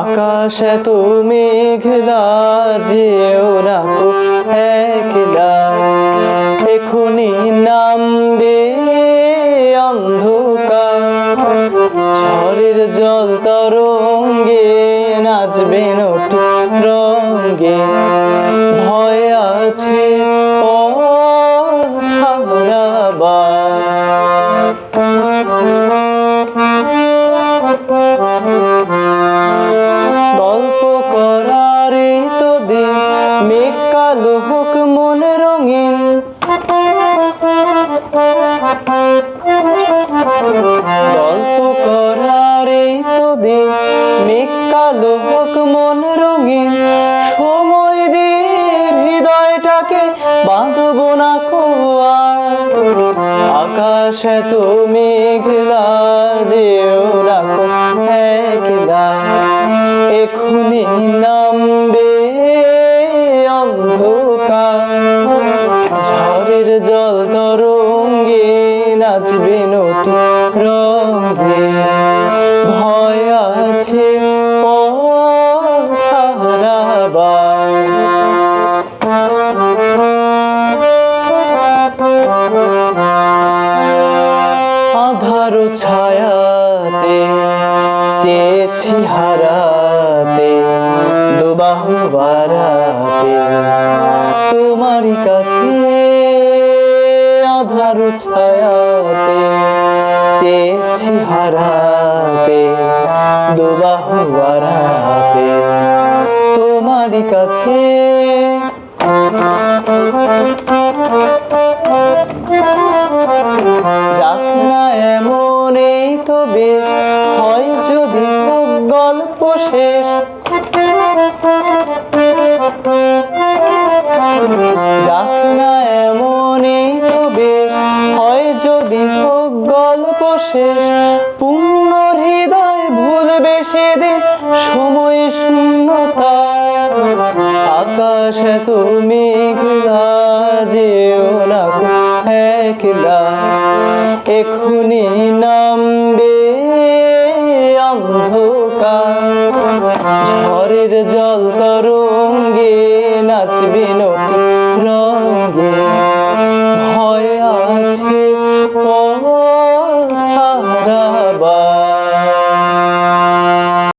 আকাশ এত মেঘলা যেও না কো একলা, এখনি নামবে অন্ধকার। ঝড়ের জল তরঙ্গে নাচবে নটি রঙ্গে, ভয় আছে গল্প করারই তো দিন, মেঘ কালো হোক মন রঙিন। গল্প করারই তো দিন, মেঘ কালো হোক মন রঙিন। সময় দিয়ে হৃদয়টাকে বাঁধবো না কোয়ার। আকাশ এত মেঘলা যেও না কো একলা, এখনি নামবে অন্ধকার। ঝড়ের জল তরঙ্গে নাচবে নটি রঙ্গে, ভয় আছে পথ হারাবার। আধার ছায়াতে চেয়েছি হারাতে, দুবাহু বাড়াতে তোমারই কাছে। আধার ছায়াতে চেয়েছি হারাতে, দুবাহু বাড়াতে তোমারই কাছে। যাক না এমন এই তো বেশ, হয় যদি হোক গল্প শেষ। যাক না এমন এই তো বেশ, হয় যদি হোক গল্প শেষ। পূর্ণ হৃদয় ভুলবে সেদিন সময় শূন্যতা। আকাশ এত মেঘলা যেও না কো একলা, এখনি না